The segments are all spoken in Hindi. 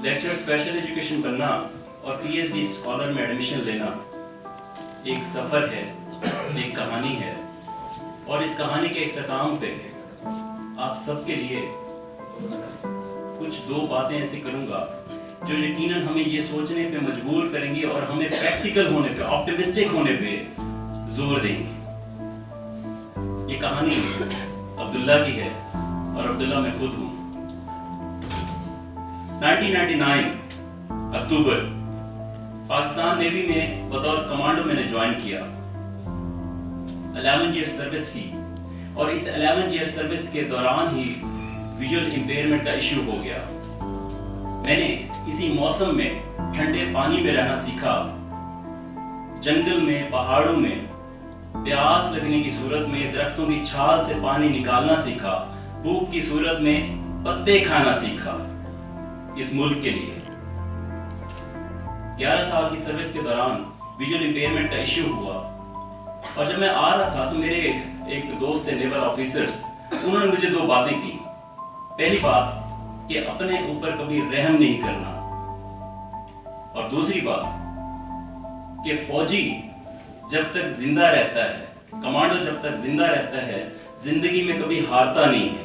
लेक्चर स्पेशल एजुकेशन बनना और पीएचडी स्कॉलर में एडमिशन लेना एक सफ़र है, एक कहानी है, और इस कहानी के इख्तिताम पे आप सबके लिए कुछ दो बातें ऐसी करूँगा जो यकीनन हमें ये सोचने पे मजबूर करेंगी और हमें प्रैक्टिकल होने पे, ऑप्टिमिस्टिक होने पे जोर देंगी। ये कहानी अब्दुल्ला की है और अब्दुल्ला मैं खुद हूँ। 1999 अक्टूबर पाकिस्तान नेवी में बतौर कमांडो मैंने ज्वाइन किया। 11 ईयर सर्विस की, और इस 11 ईयर सर्विस के दौरान ही विजुअल इंपेयरमेंट का इश्यू हो गया। मैंने इसी मौसम में ठंडे पानी में रहना सीखा, जंगल में, पहाड़ों में प्यास लगने की सूरत में दरख्तों की छाल से पानी निकालना सीखा, भूख की सूरत में पत्ते खाना सीखा इस मुल्क के लिए। 11 साल की सर्विस के दौरान विजुअल इंपेयरमेंट का इश्यू हुआ, और जब मैं आ रहा था तो मेरे एक दोस्त थे नेवल ऑफिसर्स, उन्होंने मुझे दो बातें की। पहली बात कि अपने ऊपर कभी रहम नहीं करना, और दूसरी बात कि फौजी जब तक जिंदा रहता है, कमांडो जब तक जिंदा रहता है, जिंदगी में कभी हारता नहीं है।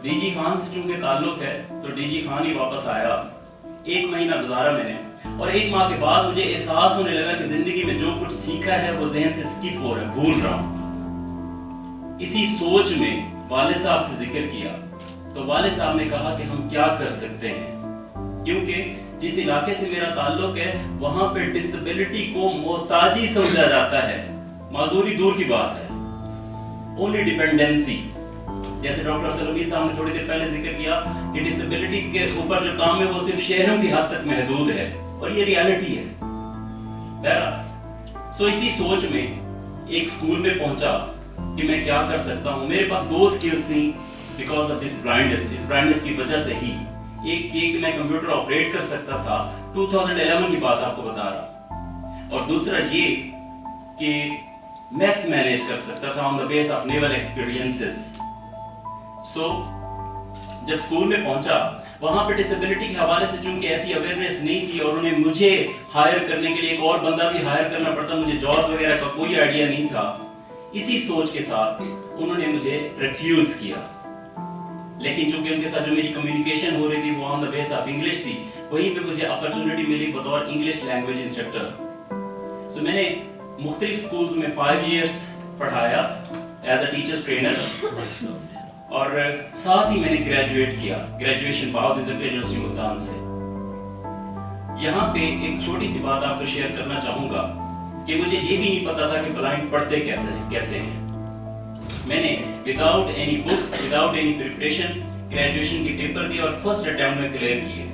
डीजी खान से चूंकि ताल्लुक है तो डीजी खान ही वापस आया। 1 महीना गुजारा मैंने, और 1 माह के बाद मुझे एहसास होने लगा कि जिंदगी में जो कुछ सीखा है वो जहन से स्किप हो रहा है, भूल रहा हूं। इसी सोच में वाले साहब से जिक्र किया तो वाले साहब ने कहा कि हम क्या कर सकते हैं, क्योंकि जिस इलाके से मेरा ताल्लुक है वहां पे डिसेबिलिटी को मोहताजी समझा जाता है, माजूरी दूर की बात है, ओनली डिपेंडेंसी। जैसे डॉक्टर अब्दुल हमीद साहब ने थोड़ी देर पहले जिक्र किया कि डिसेबिलिटी के ऊपर जो काम है वो सिर्फ शहरों की हद तक महदूद है, और ये रियलिटी है। सो इसी सोच में एक स्कूल में पहुंचा कि मैं क्या कर सकता हूं। मेरे पास 2 स्किल्स थी बिकॉज ऑफ दिस ब्लाइंडनेस। इस ब्लाइंडनेस की वजह से ही एक कि मैं कंप्यूटर ऑपरेट कर सकता था, 2011 की बात आपको बता रहा, और दूसरा ये कि मेस मैनेज कर सकता था on the base of naval experiences. So जब स्कूल में पहुंचा वहां पे डिसेबिलिटी के हवाले से चूंकि ऐसी अवेयरनेस नहीं थी, और उन्हें मुझे हायर करने के लिए एक और बंदा भी हायर करना पड़ता, मुझे जॉब वगैरह का कोई आइडिया नहीं था। इसी सोच के साथ उन्होंने मुझे रिफ्यूज किया, लेकिन चूंकि उनके साथ जो मेरी कम्युनिकेशन हो रही थी वो on the base of English थी, वहीं पे मुझे अपॉर्चुनिटी मिली बतौर इंग्लिश लैंग्वेज इंस्ट्रक्टर। सो मैंने मुख्तलिफ स्कूल्स में 5 इयर्स पढ़ाया एज अ टीचर्स ट्रेनर, और साथ ही मैंने ग्रेजुएट किया, ग्रेजुएशन बहाउद्दीन यूनिवर्सिटी मुल्तान से। यहाँ पे एक छोटी सी बात आपको शेयर करना चाहूँगा कि मुझे ये भी नहीं पता था कि ब्लाइंड पढ़ते कैसे हैं। मैंने without any books, without any preparation graduation के पेपर दिए और फर्स्ट अटेम्प्ट में क्लियर किए।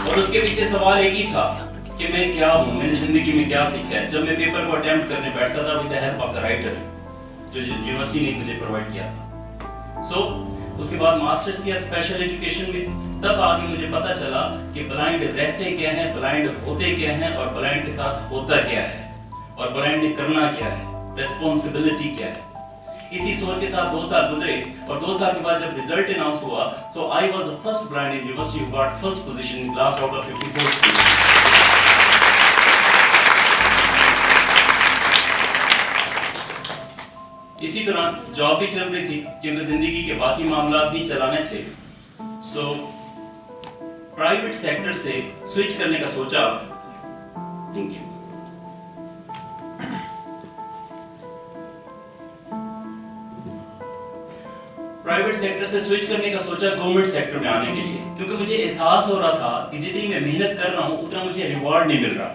और उसके पीछे सवाल एक ही था कि मैं क्या हूँ, मैंने जिंदगी में क्या सीखा है। जब मैं पेपर को अटेम्प्ट करने बैठता था with the help of the writer जो यूनिवर्सिटी ने मुझे प्रोवाइड किया था। सो उसके बाद मास्टर्स किया स्पेशल एजुकेशन में। तब आगे मुझे पता चला कि ब्लाइंड रहते क्या हैं, ब्लाइंड होते क्या हैं, और ब्लाइंड के साथ होता क्या है, और ब्लाइंड ने करना क्या है, रिस्पॉन्सिबिलिटी क्या है। इसी सोच के साथ 2 साल गुजरे, और 2 साल के बाद जब रिजल्ट अनाउंस हुआ, so I was the first blind in university who got first position in class out of 54 students. इसी तरह जॉब भी चल रही थी क्योंकि जिंदगी के बाकी मामला भी चलाने थे। सो प्राइवेट सेक्टर से स्विच करने का सोचा। Thank you. प्राइवेट सेक्टर से स्विच करने का सोचा गवर्नमेंट सेक्टर में आने के लिए, क्योंकि मुझे एहसास हो रहा था कि जितनी मैं मेहनत कर रहा हूं उतना मुझे रिवॉर्ड नहीं मिल रहा।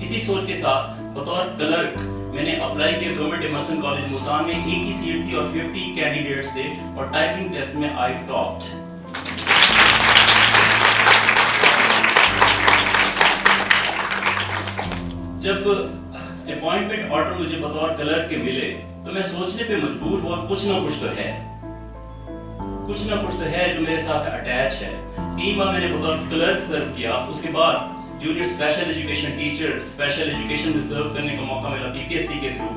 इसी सोच के साथ बतौर क्लर्क मैंने अप्लाई किया गवर्नमेंट इमर्सन कॉलेज मुल्तान में। एक ही सीट थी और 50 कैंडिडेट्स थे, और टाइपिंग टेस्ट में आई टॉप्ड। जब अपॉइंटमेंट ऑर्डर मुझे बतौर क्लर्क के मिले तो मैं सोचने पे मजबूर हुआ कुछ ना कुछ तो है। कुछ ना कुछ तो है जो मेरे साथ अटैच है। 3 माह मैंने बतौर क्लर्क सर्व किया, उसके बाद junior special education teacher, special education में सर्व करने का मौका मिला पीपीएससी के थ्रू।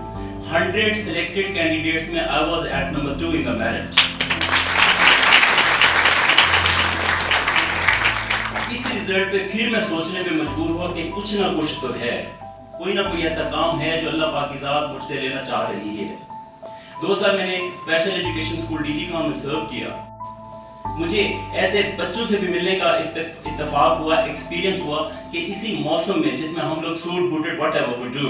100 सिलेक्टेड कैंडिडेट्स में I was at number 2 in the merit. इस रिजल्ट पे फिर मैं सोचने पे मजबूर हुआ कि कुछ ना कुछ तो है, कोई ना कोई ऐसा काम है जो अल्लाह पाक की ज़ात मुझसे लेना चाह रही है। 2 साल मैंने special education school DG Khan में सर्व किया। मुझे ऐसे बच्चों से भी मिलने का इत्तेफाक हुआ, एक्सपीरियंस हुआ कि इसी मौसम में जिसमें हम लोग suit booted whatever we do,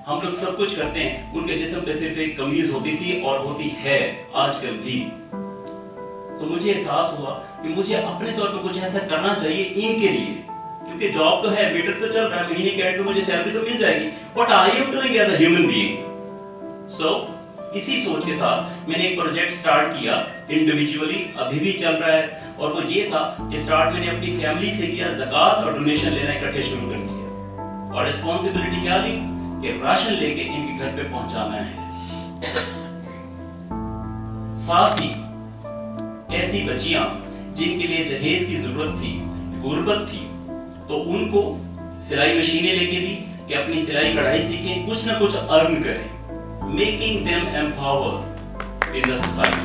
हम लोग सब कुछ करते हैं, उनके जिस्म पे सिर्फ एक कमीज होती थी और होती है आजकल भी। तो मुझे एहसास हुआ कि मुझे अपने तौर पे कुछ ऐसा करना चाहिए इनके लिए, क्योंकि जॉब तो है, मीटर तो चल रहा है, महीने के एंड पे मुझे सैलरी तो मिल जाएगी, what I am doing as a human being. So इसी सोच के साथ मैंने एक प्रोजेक्ट स्टार्ट किया इंडिविजुअली, अभी भी चल रहा है, और वो ये था कि स्टार्ट मैंने अपनी फैमिली से किया, ज़कात और डोनेशन लेना इकट्ठे शुरू कर दिया, और रिस्पांसिबिलिटी क्या ली कि राशन लेके इनके घर पे पहुंचाना है। साथ ही ऐसी बच्चियां जिनके लिए जहेज की जरूरत थी, गुर्बत थी, तो उनको सिलाई मशीनें लेके दी कि अपनी सिलाई कढ़ाई सीखें, कुछ ना कुछ अर्न करें, making them empower in the society.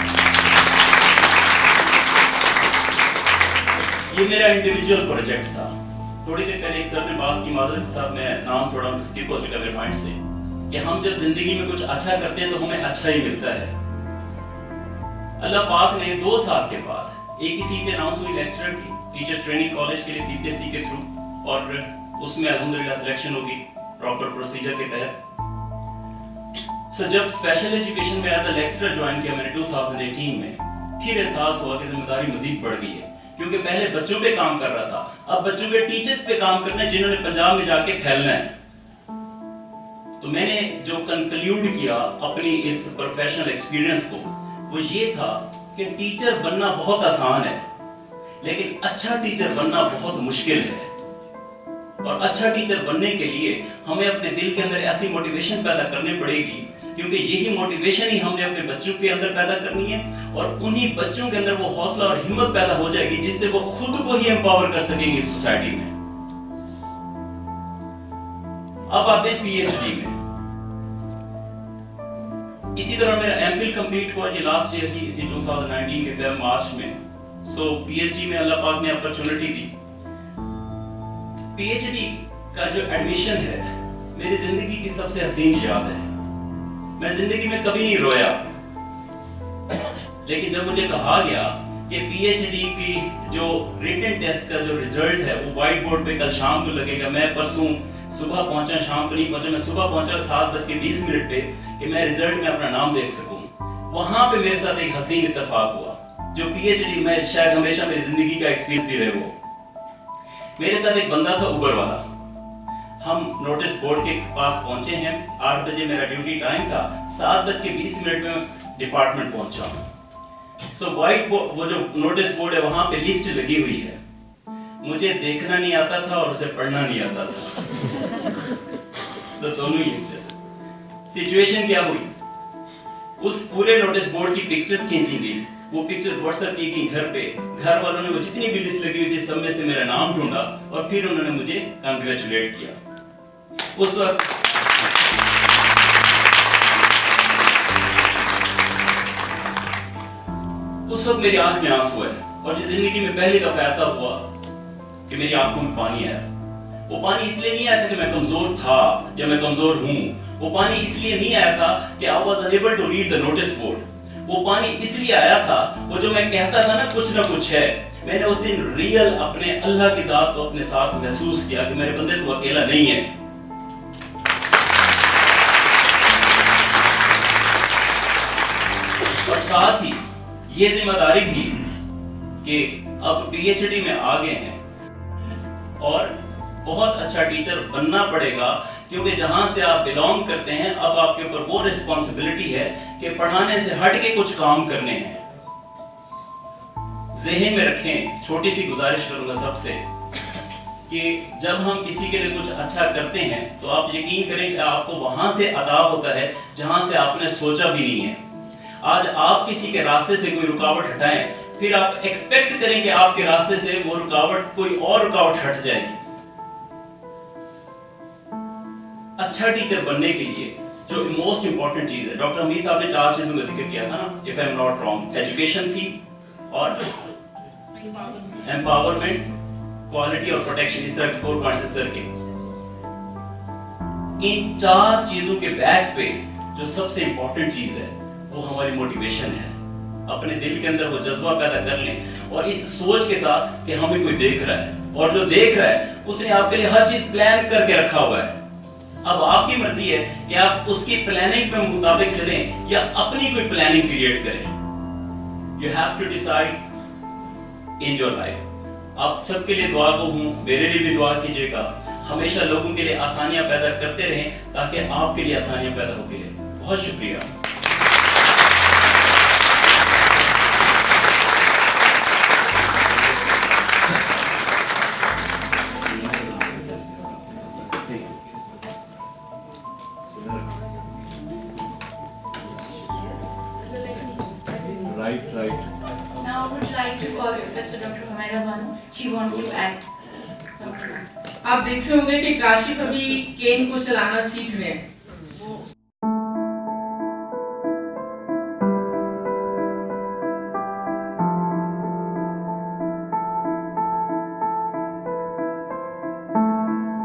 ये मेरा इंडिविजुअल प्रोजेक्ट था। थोड़ी देर पहले एक सर ने बात की, माजरत के साथ मैं नाम थोड़ा स्किप हो चुका मेरे माइंड से, कि हम जब जिंदगी में कुछ अच्छा करते हैं तो हमें अच्छा ही मिलता है। अल्लाह पाक ने 2 साल के बाद एक ही सीट अनाउंस हुई लेक्चरर की, टीचर ट्रेनिंग कॉलेज के लिए पीपीएससी के थ्रू, और उसमें अल्हम्दुलिल्लाह सिलेक्शन होगी प्रॉपर प्रोसीजर के तहत। सो जब स्पेशल एजुकेशन में एज अ लेक्चरर ज्वाइन किया मैंने 2018 में, फिर एहसास हुआ कि जिम्मेदारी मजीद बढ़ गई है, क्योंकि पहले बच्चों पे काम कर रहा था, अब बच्चों के टीचर्स पे काम करना है जिन्होंने पंजाब में जाके फैलना है। तो मैंने जो कंक्लूड किया अपनी इस प्रोफेशनल एक्सपीरियंस को, वो ये था कि टीचर बनना बहुत आसान है, लेकिन अच्छा टीचर बनना बहुत मुश्किल है। और अच्छा टीचर बनने के लिए हमें अपने दिल के अंदर ऐसी मोटिवेशन पैदा करनी पड़ेगी, क्योंकि यही मोटिवेशन ही हमने अपने बच्चों के अंदर पैदा करनी है, और उन्हीं बच्चों के अंदर वो हौसला और हिम्मत पैदा हो जाएगी जिससे वो खुद को ही एम्पावर कर सकेंगे इस सोसाइटी में। अब आते हैं पीएचडी में। इसी तरह मेरा एमफिल कंप्लीट हुआ ये लास्ट ईयर ही, इसी 2019 के फेब मार्च में। सो पीएचडी में अल्लाह पाक ने अपॉर्चुनिटी दी। पीएचडी का जो एडमिशन है मेरी जिंदगी की सबसे हसीन याद है। मैं जिंदगी में कभी नहीं रोया, लेकिन जब मुझे कहा गया कि पीएचडी की जो रिटन टेस्ट का जो रिजल्ट है वो व्हाइट बोर्ड पे कल शाम को लगेगा, मैं परसों सुबह पहुंचा, शाम को नहीं पहुंचा, मैं सुबह पहुंचा 7:20 पे कि मैं रिजल्ट में अपना नाम देख सकूं। वहां पे मेरे साथ एक हसीन इत्तेफाक हुआ जो पीएचडी में शायद हमेशा मेरी जिंदगी का एक्सपीरियंस भी रहे। वो मेरे साथ एक बंदा था उबर वाला। हम नोटिस बोर्ड के पास पहुंचे हैं, 8 बजे मेरा ड्यूटी टाइम था, 7:20 में डिपार्टमेंट पहुंचा। सो व्हाइट बोर्ड, वो जो नोटिस बोर्ड है वहां पे लिस्ट लगी हुई है, मुझे देखना नहीं आता था और उसे पढ़ना नहीं आता था। तो दोनों ही सिचुएशन क्या हुई, उस पूरे नोटिस बोर्ड की पिक्चर्स खींची गई, वो पिक्चर्स व्हाट्सएप की गई घर पे, घर वालों ने वो जितनी भी लिस्ट लगी हुई थी सब में से मेरा नाम ढूंढा और फिर उन्होंने मुझे कांग्रेचुलेट किया। उस वक्त मेरी आंख में आंसू है, और ये जिंदगी में पहली दफा ऐसा हुआ कि मेरी आंखों में पानी आया। वो पानी इसलिए नहीं आया था कि मैं कमजोर था या मैं कमजोर हूं, वो पानी इसलिए नहीं आया था कि I was unable to read the notice board, वो पानी इसलिए आया था, वो जो मैं कहता था ना कुछ है, मैंने उस दिन रियल अपने अल्लाह की जात को अपने साथ महसूस किया कि मेरे बंदे तू अकेला नहीं है। और साथ ही ये जिम्मेदारी भी कि अब पीएचडी में आ गए हैं और बहुत अच्छा टीचर बनना पड़ेगा, क्योंकि जहां से आप बिलोंग करते हैं अब आपके ऊपर वो रिस्पॉन्सिबिलिटी है कि पढ़ाने से हट के कुछ काम करने हैं। ज़हन में रखें, छोटी सी गुजारिश करूंगा सबसे कि जब हम किसी के लिए कुछ अच्छा करते हैं तो आप यकीन करें कि आपको वहां से अता होता है जहां से आपने सोचा भी नहीं है। आज आप किसी के रास्ते से कोई रुकावट हटाएं, फिर आप एक्सपेक्ट करें कि आपके रास्ते से वो रुकावट, कोई और रुकावट हट जाएगी। अच्छा टीचर बनने के लिए जो मोस्ट इंपॉर्टेंट चीज है, डॉक्टर हमीद साहब ने 4 चीजों का जिक्र किया था ना, if I am not wrong, education थी और एम्पावरमेंट, क्वालिटी और प्रोटेक्शन, इस तरह के 4 पॉइंट्स इस तरह के। इन 4 चीजों के बैक पे जो सबसे इंपॉर्टेंट चीज है वो हमारी मोटिवेशन है। अपने दिल के अंदर वो जज्बा पैदा कर लें और इस सोच के साथ कि हमें कोई देख रहा है, और जो देख रहा है उसने आपके लिए हर चीज प्लान करके रखा हुआ है। अब आपकी मर्जी है कि आप उसकी प्लानिंग पे मुताबिक चलें या अपनी कोई प्लानिंग क्रिएट करें। You have to decide in your life. आप सबके लिए दुआ को हूँ, मेरे लिए भी दुआ कीजिएगा, हमेशा लोगों के लिए आसानियां पैदा करते रहें ताकि आपके लिए आसानियां पैदा होती रहें। बहुत शुक्रिया। Right. Now I would like to call Professor Dr. Humaira Banu. She wants to add something. आप देख रहे होंगे कि काशिफ अभी केन को चलाना सीख रहे हैं।